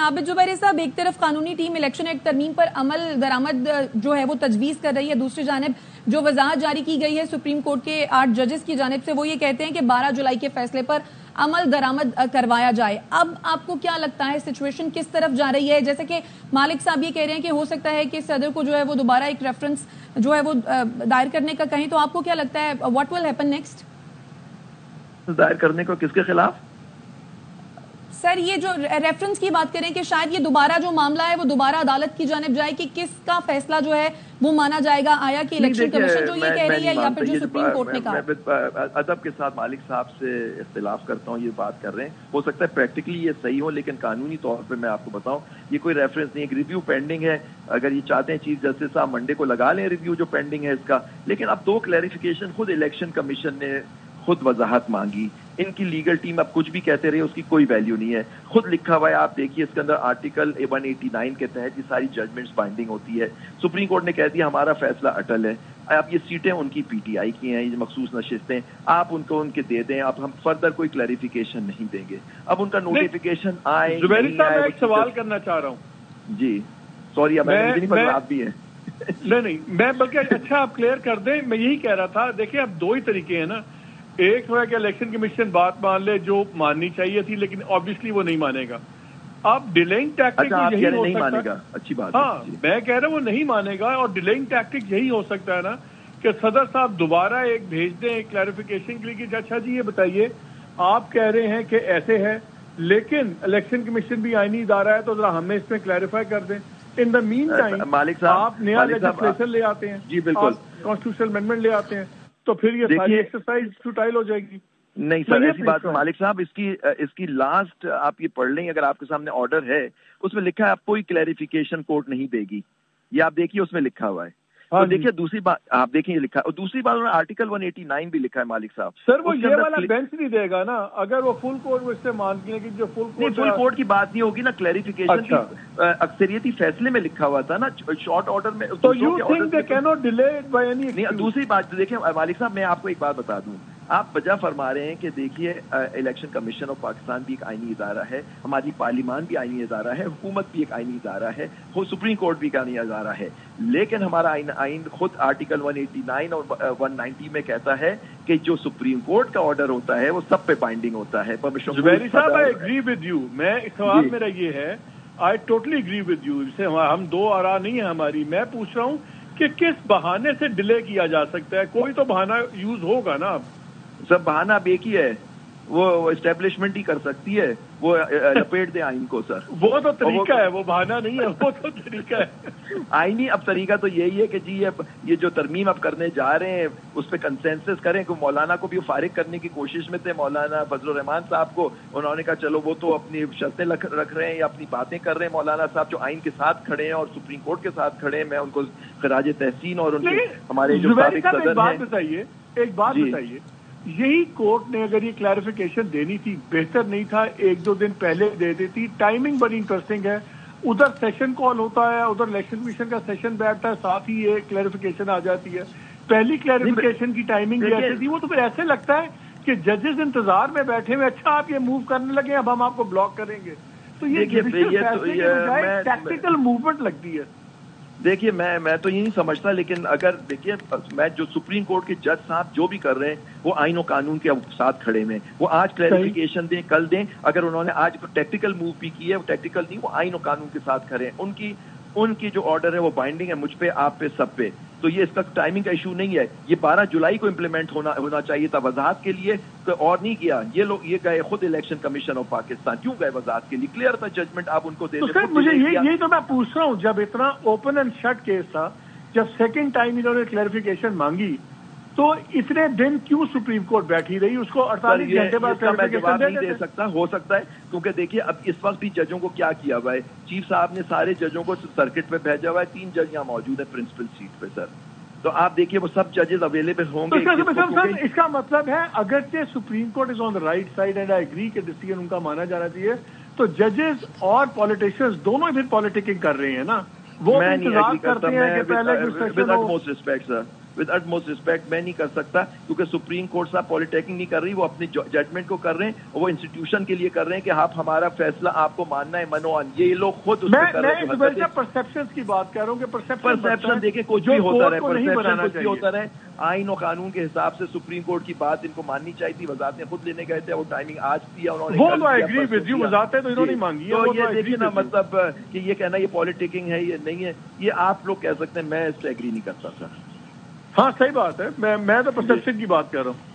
عابد جبیری صاحب، ایک طرف قانونی ٹیم الیکشن ایکٹ ترمیم پر عمل درآمد جو ہے وہ تجویز کر رہی ہے، دوسری جانب جو وضاحت جاری کی گئی ہے سپریم کورٹ کے 8 ججز کی جانب سے، وہ یہ کہتے ہیں کہ 12 جولائی کے فیصلے پر عمل درآمد کروایا جائے۔ اب آپ کو کیا لگتا ہے سچویشن کس طرف جا رہی ہے؟ جیسے کہ مالک صاحب یہ کہہ رہے ہیں کہ ہو سکتا ہے کہ صدر کو جو ہے وہ دوبارہ ایک ریفرنس جو ہے وہ دائر کرنے کا کہیں، تو آپ کو کیا لگتا ہے واٹ ول ہیپن نیکسٹ؟ دائر کرنے کو کس کے خلاف؟ سر یہ جو ریفرنس کی بات کریں کہ شاید یہ دوبارہ جو معاملہ ہے وہ دوبارہ عدالت کی جانب جائے، کہ کس کا فیصلہ جو ہے وہ مانا جائے گا؟ آیا کہ الیکشن کمیشن جو یہ کہہ رہی ہے یا پھر جو سپریم کورٹ نے کہا؟ میں ادب کے ساتھ مالک صاحب سے اختلاف کرتا ہوں، یہ بات کر رہے ہیں، ہو سکتا ہے پریکٹیکلی یہ صحیح ہو، لیکن قانونی طور پہ میں آپ کو بتاؤں یہ کوئی ریفرنس نہیں ہے، ریویو پینڈنگ ہے۔ اگر یہ چاہتے ہیں چیف جسٹس صاحب منڈے کو لگا لیں ریویو جو پینڈنگ ہے اس کا، لیکن اب 2 کلیریفیکیشن خود الیکشن کمیشن نے خود وضاحت مانگی، ان کی لیگل ٹیم اب کچھ بھی کہتے رہے اس کی کوئی ویلیو نہیں ہے، خود لکھا ہوا ہے، آپ دیکھیے اس کے اندر آرٹیکل 189 کے تحت یہ ساری ججمنٹس بائنڈنگ ہوتی ہے۔ سپریم کورٹ نے کہہ دیا ہمارا فیصلہ اٹل ہے، اب یہ سیٹیں ان کی پی ٹی آئی کی ہیں، یہ مخصوص نشستیں آپ ان کو ان کے دے دیں، اب ہم فردر کوئی کلیریفیکیشن نہیں دیں گے، اب ان کا نوٹیفیکیشن آئے۔ زبیری صاحب میں ایک سوال کرنا چاہ رہا ہوں۔ جی سوری، اب آپ بھی ہیں۔ نہیں میں بلکہ اچھا آپ کلیئر کر دیں، میں یہی کہہ رہا تھا، دیکھیں اب 2 ہی طریقے ہیں نا، ایک ہے کہ الیکشن کمیشن بات مان لے جو ماننی چاہیے تھی لیکن آبویسلی وہ نہیں مانے گا۔ اب ڈیلیئنگ ٹیکٹک یہی ہو سکتا ہے، اچھی بات، ہاں میں کہہ رہا ہوں وہ نہیں مانے گا، اور ڈیلیئنگ ٹیکٹک یہی ہو سکتا ہے نا کہ صدر صاحب دوبارہ ایک بھیج دیں ایک کلیریفیکیشن کے لیے کہ اچھا جی یہ بتائیے آپ کہہ رہے ہیں کہ ایسے ہے لیکن الیکشن کمیشن بھی آئینی ادارہ ہے تو ذرا ہمیں اس میں کلیریفائی کر دیں۔ ان دا مین ٹائم آپ نیا لیجسلیشن لے آتے ہیں، جی بالکل کانسٹیٹیوشنل امینڈمنٹ لے آتے ہیں، تو پھر یہ ساری ایکسرسائز فوٹائل ہو جائے گی۔ نہیں سر ایسی بات مالک صاحب، اس کی لاسٹ آپ یہ پڑھ لیں، اگر آپ کے سامنے آرڈر ہے اس میں لکھا ہے آپ کوئی کلیریفیکیشن کورٹ نہیں دے گی، یہ آپ دیکھیے اس میں لکھا ہوا ہے۔ تو دیکھیے دوسری بات آپ دیکھیں یہ لکھا ہے، اور دوسری بات انہوں نے آرٹیکل 189 بھی لکھا ہے مالک صاحب۔ سر وہ یہ والا بینچ نہیں دے گا نا، اگر وہ فل کورٹ میں سے مانتی ہیں کہ جو فل کورٹ کی بات نہیں ہوگی نا، کلیریفیکیشن کی اکثریتی فیصلے میں لکھا ہوا تھا نا، شارٹ آرڈر میں۔ تو you think they can not delay it by any excuse. دوسری بات دیکھیں مالک صاحب، میں آپ کو ایک بات بتا دوں، آپ وجہ فرما رہے ہیں کہ دیکھیے الیکشن کمیشن آف پاکستان بھی ایک آئینی ادارہ ہے، ہماری پارلیمان بھی آئینی ادارہ ہے، حکومت بھی ایک آئینی ادارہ ہے، سپریم کورٹ بھی ایک آئینی ادارہ ہے، لیکن ہمارا آئین خود آرٹیکل 189 اور 190 میں کہتا ہے کہ جو سپریم کورٹ کا آرڈر ہوتا ہے وہ سب پہ بائنڈنگ ہوتا ہے۔ زبیری صاحب آئی ایگری ود یو، میں سوال میرا یہ ہے، I totally agree with you, اس سے ہم 2 آراء نہیں ہے ہماری، میں پوچھ رہا ہوں کہ کس بہانے سے ڈیلے کیا جا سکتا ہے؟ کوئی تو بہانہ یوز ہوگا نا۔ سب بہانہ اب ایک ہی ہے، وہ اسٹیبلشمنٹ ہی کر سکتی ہے، وہ لپیٹ دیں آئین کو سر، وہ تو طریقہ ہے، وہ بہانہ نہیں ہے، وہ تو طریقہ ہے آئینی۔ اب طریقہ تو یہی ہے کہ جی یہ جو ترمیم اب کرنے جا رہے ہیں اس پہ کنسنسس کریں، کہ مولانا کو بھی فارغ کرنے کی کوشش میں تھے، مولانا فضل الرحمان صاحب کو، انہوں نے کہا چلو وہ تو اپنی شرطیں رکھ رہے ہیں یا اپنی باتیں کر رہے ہیں، مولانا صاحب جو آئین کے ساتھ کھڑے ہیں اور سپریم کورٹ کے ساتھ کھڑے ہیں، میں ان کو خراج تحسین اور ان کے ہمارے جو سابق صدر ہیں۔ ایک بات بتائیے، یہی کورٹ نے اگر یہ کلیریفیکیشن دینی تھی بہتر نہیں تھا 1-2 دن پہلے دے دیتی؟ ٹائمنگ بڑی انٹرسٹنگ ہے، ادھر سیشن کال ہوتا ہے، ادھر الیکشن کمیشن کا سیشن بیٹھتا ہے، ساتھ ہی یہ کلیریفیکیشن آ جاتی ہے۔ پہلی کلیریفیکیشن کی ٹائمنگ ایسی تھی، وہ تو پھر ایسے لگتا ہے کہ ججز انتظار میں بیٹھے ہوئے، اچھا آپ یہ موو کرنے لگے اب ہم آپ کو بلاک کریں گے، تو یہ ٹیکٹیکل موومنٹ لگتی ہے۔ دیکھیے میں تو یہ نہیں سمجھتا، لیکن اگر دیکھیے میں جو سپریم کورٹ کے جج صاحب جو بھی کر رہے ہیں وہ آئین و قانون کے ساتھ کھڑے ہیں، وہ آج کلیریفیکیشن دیں کل دیں، اگر انہوں نے آج ٹیکٹیکل موو بھی کی ہے، وہ ٹیکٹیکل نہیں، وہ آئین و قانون کے ساتھ کھڑے ہیں، ان کی جو آرڈر ہے وہ بائنڈنگ ہے مجھ پہ، آپ پہ، سب پہ، تو یہ اس کا ٹائمنگ کا ایشو نہیں ہے، یہ 12 جولائی کو امپلیمنٹ ہونا چاہیے تھا وضاحت کے لیے، اور نہیں کیا یہ گئے خود الیکشن کمیشن آف پاکستان، کیوں گئے وضاحت کے لیے؟ کلیئر تھا ججمنٹ، آپ ان کو دے دیں۔ مجھے یہی تو میں پوچھ رہا ہوں، جب اتنا اوپن اینڈ شٹ کیس تھا، جب سیکنڈ ٹائم انہوں نے کلیریفیکیشن مانگی تو اتنے دن کیوں سپریم کورٹ بیٹھی رہی؟ اس کو 48 گھنٹے بعد میں جواب نہیں دے سکتا، ہو سکتا ہے کیونکہ دیکھیے اب اس وقت بھی ججوں کو کیا کیا ہوا ہے، چیف صاحب نے سارے ججوں کو سرکٹ پہ بھیجا ہوا ہے، 3 جج یہاں موجود ہیں پرنسپل سیٹ پہ سر، تو آپ دیکھیے وہ سب ججز اویلیبل ہوں گے۔ اس کا مطلب ہے اگرچہ supreme court is on the right side and I agree کہ ڈیسیژن ان کا مانا جانا چاہیے، تو ججز اور پولیٹیشینز دونوں پھر پالیٹکنگ کر رہے ہیں نا، وہ انتظار کرتے ہیں کہ پہلے ود utmost respect میں نہیں کر سکتا, کیونکہ سپریم کورٹ صاحب پالیٹیکنگ نہیں کر رہی, وہ اپنی ججمنٹ کو کر رہے ہیں, وہ انسٹیٹیوشن کے لیے کر رہے ہیں کہ آپ ہمارا فیصلہ آپ کو ماننا ہے منوان, یہ لوگ خود اس میں کر رہے ہیں. پرسپشن کی بات کر رہا ہوں کہ پرسپشن دیکھیں کچھ بھی ہوتا رہے, پرسپشن کچھ بھی ہوتا رہے, آئین و قانون کے حساب سے سپریم کورٹ کی بات ان کو ماننی چاہیے تھی, وزارتیں خود لینے گئے تھے, وہ ٹائمنگ آج دیا انہوں نے, وزارتیں تو انہوں نے مانگی. تو یہ دیکھیے نا, مطلب کہ یہ کہنا یہ پالیٹیکنگ ہے, یہ نہیں ہے, یہ آپ لوگ کہہ سکتے ہیں, میں اس سے ایگری نہیں کرتا سر. ہاں صحیح بات ہے, میں تو پرسپشن کی بات کر رہا ہوں.